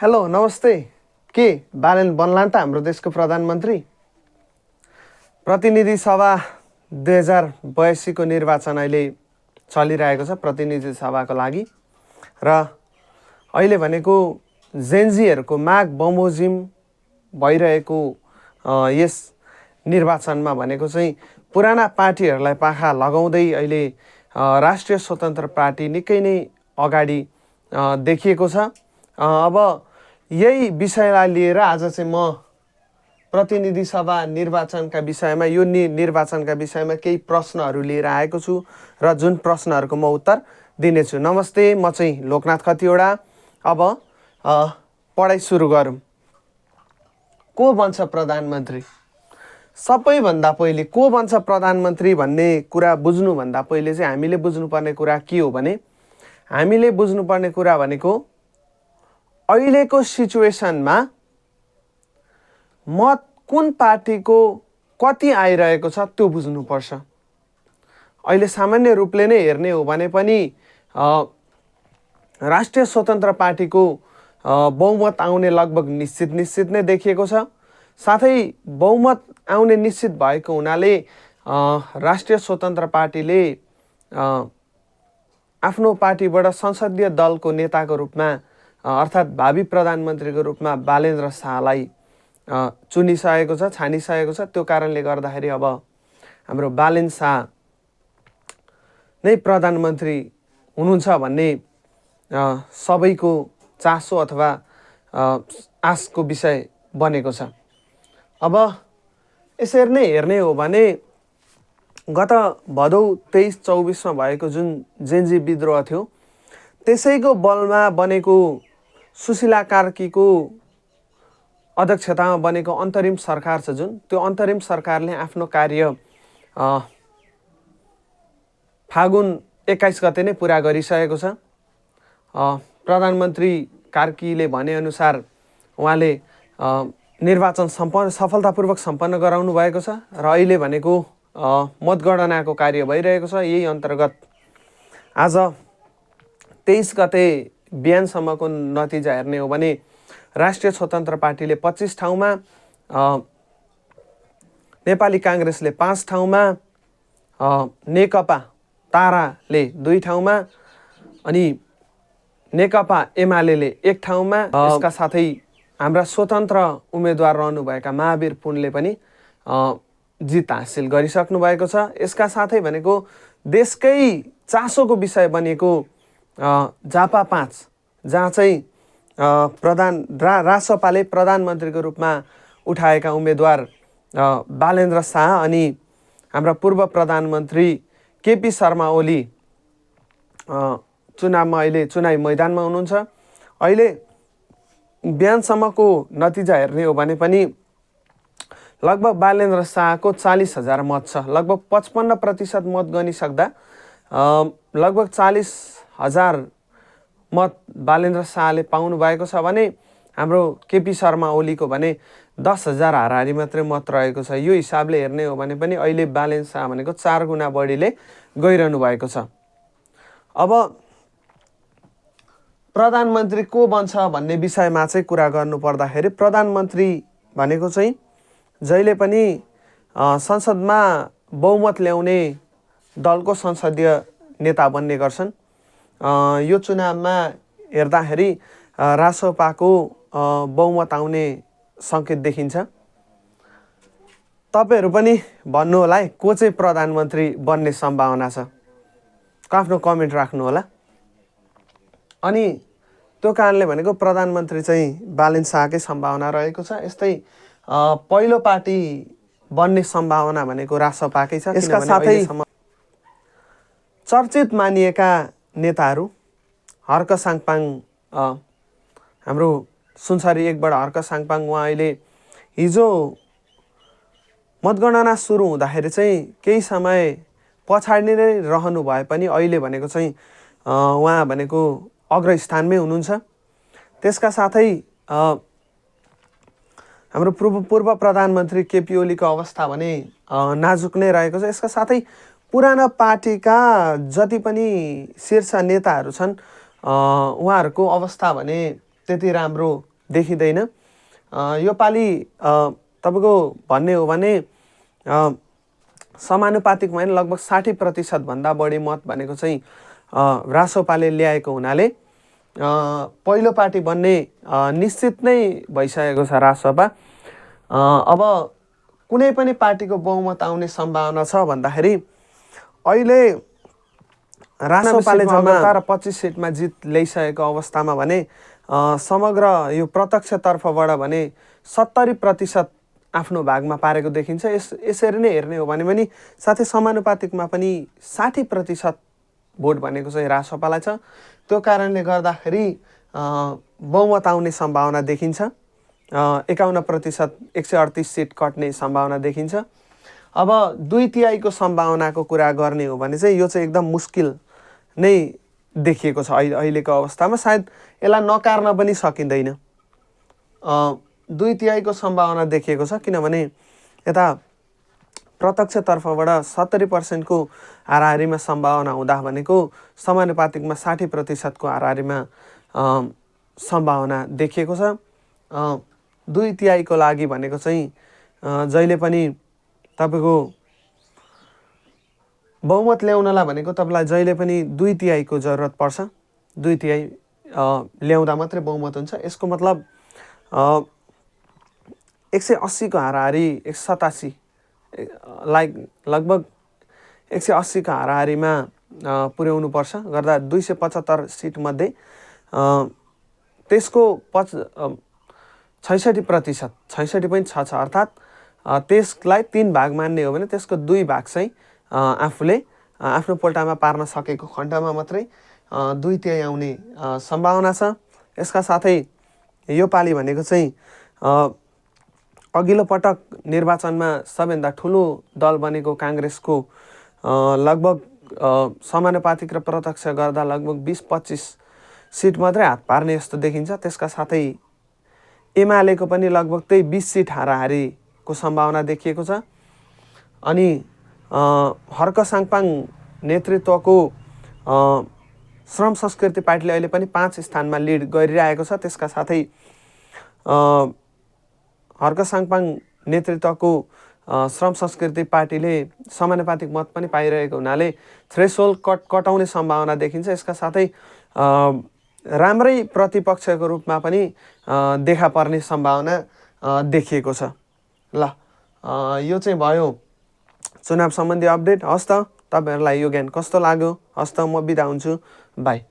Hello नमस्ते। के बालेन बन्लान् त हाम्रो देशको प्रधानमन्त्री? प्रतिनिधि सभा 2082 को निर्वाचन अहिले चलिरहेको छ प्रतिनिधि सभाको लागि र अहिले भनेको जेनजीहरूको माग बमोजिम भइरहेको यस निर्वाचनमा भनेको चाहिँ पुराना पार्टीहरूलाई पाखा लगाउँदै अहिले राष्ट्रिय स्वतन्त्र पार्टी निकै नै अगाडि देखिएको छ। अब यही विषयलाई लिएर आज चाहिँ म प्रतिनिधि सभा निर्वाचनका विषयमा यो निर्वाचनका विषयमा केही प्रश्नहरू लिएर आएको छु र जुन प्रश्नहरूको म उत्तर दिनेछु। नमस्ते, म चाहिँ लोकनाथ खतिवडा। अब पढाइ सुरु गरौँ। को बन्छ प्रधानमन्त्री? सबैभन्दा पहिले को बन्छ प्रधानमन्त्री भन्ने कुरा बुझ्नुभन्दा पहिले चाहिँ हामीले बुझ्नुपर्ने कुरा के हो भने हामीले बुझ्नुपर्ने कुरा भनेको अहिलेको सिचुएसनमा मत कुन पार्टीको कति आइरहेको छ त्यो बुझ्नुपर्छ। अहिले सामान्य रूपले नै हेर्ने हो भने पनि राष्ट्रिय स्वतन्त्र पार्टीको बहुमत आउने लगभग निश्चित नै देखिएको छ। साथै बहुमत आउने निश्चित भएको हुनाले राष्ट्रिय स्वतन्त्र पार्टीले आफ्नो पार्टीबाट संसदीय दलको नेताको रूपमा अर्थात् भावी प्रधानमन्त्रीको रूपमा बालेन्द्र शाहलाई चुनिसकेको छ, छानिसकेको छ। त्यो कारणले गर्दाखेरि अब हाम्रो बालेन शाह नै प्रधानमन्त्री हुनुहुन्छ भन्ने सबैको चासो अथवा आशको विषय बनेको छ। अब यसरी नै हेर्ने हो भने गत भदौ 23-24 भएको जुन जेनजी विद्रोह थियो त्यसैको बलमा बनेको सुशीला कार्कीको अध्यक्षतामा बनेको अन्तरिम सरकार छ जुन त्यो अन्तरिम सरकारले आफ्नो कार्य फागुन 21 गते नै पुरा गरिसकेको छ। प्रधानमन्त्री कार्कीले भनेअनुसार उहाँले निर्वाचन सफलतापूर्वक सम्पन्न गराउनु भएको छ र अहिले भनेको मतगणनाको कार्य भइरहेको छ। यही अन्तर्गत आज 23 गते बिहानसम्मको नतिजा हेर्ने हो भने राष्ट्रिय स्वतन्त्र पार्टीले 25 ठाउँमा, नेपाली काङ्ग्रेसले 5 ठाउँमा, नेकपा ताराले 2 ठाउँमा अनि नेकपा एमाले 1 ठाउँमा, यसका साथै हाम्रा स्वतन्त्र उम्मेदवार रहनुभएका महावीर पुनले पनि जित हासिल गरिसक्नु भएको छ। यसका साथै भनेको देशकै चासोको विषय बनेको झापा 5 जहाँ चाहिँ रासपाले प्रधानमन्त्रीको रूपमा उठाएका उम्मेदवार बालेन्द्र शाह अनि हाम्रा पूर्व प्रधानमन्त्री केपी शर्मा ओली चुनावमा अहिले चुनावी मैदानमा हुनुहुन्छ। अहिले बिहानसम्मको नतिजा हेर्ने हो भने पनि लगभग बालेन्द्र शाहको 40,000 मत छ। लगभग 55% मत गनिसक्दा लगभग 40,000 मत बालेन्द्र शाहले पाउनु भएको छ भने हाम्रो केपी शर्मा ओलीको भने 10,000 हाराहारी मात्रै मत रहेको छ। यो हिसाबले हेर्ने हो भने पनि अहिले बालेन्द्र शाह भनेको 4 गुणा बढीले गइरहनु भएको छ। अब प्रधानमन्त्री को बन्छ भन्ने विषयमा चाहिँ कुरा गर्नु पर्दाखेरि प्रधानमन्त्री भनेको चाहिँ जहिले पनि संसदमा बहुमत ल्याउने दलको संसदीय नेता बन्ने गर्छन्। यो चुनावमा हेर्दाखेरि रासपाको बहुमत आउने सङ्केत देखिन्छ। तपाईहरू पनि भन्नु होला है को चाहिँ प्रधानमन्त्री बन्ने सम्भावना छ, आफ्नो कमेन्ट राख्नु होला। अनि त्यो कारणले भनेको प्रधानमन्त्री चाहिँ बालेन शाहकै सम्भावना रहेको छ। यस्तै पहिलो पार्टी बन्ने सम्भावना भनेको रासपाकै छ। यसका साथै चर्चित मानिएका नेताहरू हर्क साङपाङ, हाम्रो सुनसरी 1बाट हर्क साङपाङ, उहाँ अहिले हिजो मतगणना सुरु हुँदाखेरि चाहिँ केही समय पछाडि नै रहनु भए पनि अहिले भनेको चाहिँ उहाँ भनेको अग्रस्थानमै हुनुहुन्छ। त्यसका साथै हाम्रो पूर्व प्रधानमन्त्री केपी ओलीको अवस्था भने नाजुक नै रहेको छ। यसका साथै पुराना पार्टीका जति पनि शीर्ष नेताहरू छन् उहाँहरूको अवस्था भने त्यति राम्रो देखिँदैन। यो पालि तपाईँको भन्ने हो भने समानुपातिकमा पनि लगभग 60% भन्दा बढी मत भनेको चाहिँ रासोपाले ल्याएको हुनाले पहिलो पार्टी बन्ने निश्चित नै भइसकेको छ रासोपा। अब कुनै पनि पार्टीको बहुमत आउने सम्भावना छ भन्दाखेरि अहिले रासोपाले जम्मा 25 सिटमा जित ल्याइसकेको अवस्थामा भने समग्र यो प्रत्यक्षतर्फबाट भने 70% आफ्नो भागमा पारेको देखिन्छ। यसरी नै हेर्ने हो भने पनि साथै समानुपातिकमा पनि 60% भोट भनेको चाहिँ रासोपालाई छ। त्यो कारणले गर्दाखेरि बहुमत आउने सम्भावना देखिन्छ। 51% 138 सिट कट्ने सम्भावना देखिन्छ। अब 2/3 सम्भावनाको कुरा गर्ने हो भने चाहिँ यो चाहिँ एकदम मुस्किल नै देखिएको छ अहिलेको अवस्थामा। सायद यसलाई नकार्न पनि सकिँदैन। 2/3 सम्भावना देखिएको छ किनभने यता प्रत्यक्षतर्फबाट 70% को हाराहारीमा सम्भावना हुँदा भनेको समानुपातिकमा 60% को हाराहारीमा सम्भावना देखिएको छ। 2/3 को लागि भनेको चाहिँ जहिले पनि तपाईँको बहुमत ल्याउनलाई भनेको तपाईँलाई जहिले पनि 2/3 को जरुरत पर्छ। 2/3 ल्याउँदा मात्रै बहुमत हुन्छ। यसको मतलब 180 को हाराहारी 187 लगभग 180 को हाराहारीमा पुर्याउनु पर्छ गर्दा 275 सिट मध्ये त्यसको 66% 66 पनि छ अर्थात् त्यसलाई 3 भाग मान्ने हो भने त्यसको 2 भाग चाहिँ आफूले आफ्नो पोल्टामा पार्न सकेको खण्डमा मात्रै 2/3 आउने सम्भावना छ। यसका साथै यो पालि भनेको चाहिँ अघिल्लो पटक निर्वाचनमा सबैभन्दा ठुलो दल बनेको काङ्ग्रेसको लगभग समानुपातिक र प्रत्यक्ष गर्दा लगभग 20-25 सिट मात्रै हात पार्ने जस्तो देखिन्छ। त्यसका साथै एमालेको पनि लगभग त्यही 20 सिट हाराहारीको सम्भावना देखिएको छ। अनि हर्क साङपाङ नेतृत्वको श्रम संस्कृति पार्टीले अहिले पनि 5 स्थानमा लिड गरिरहेको छ। त्यसका साथै हर्क साङपाङ नेतृत्वको श्रम संस्कृति पार्टीले समानुपातिक मत पनि पाइरहेको हुनाले थ्रेसहोल्ड कटाउने सम्भावना देखिन्छ। यसका साथै राम्रै प्रतिपक्षको रूपमा पनि देखा पर्ने सम्भावना देखिएको छ। ल यो चाहिँ भयो चुनाव सम्बन्धी अपडेट। हस् त, तपाईँहरूलाई यो ज्ञान कस्तो लाग्यो? हस् त, म बिदा हुन्छु। बाई।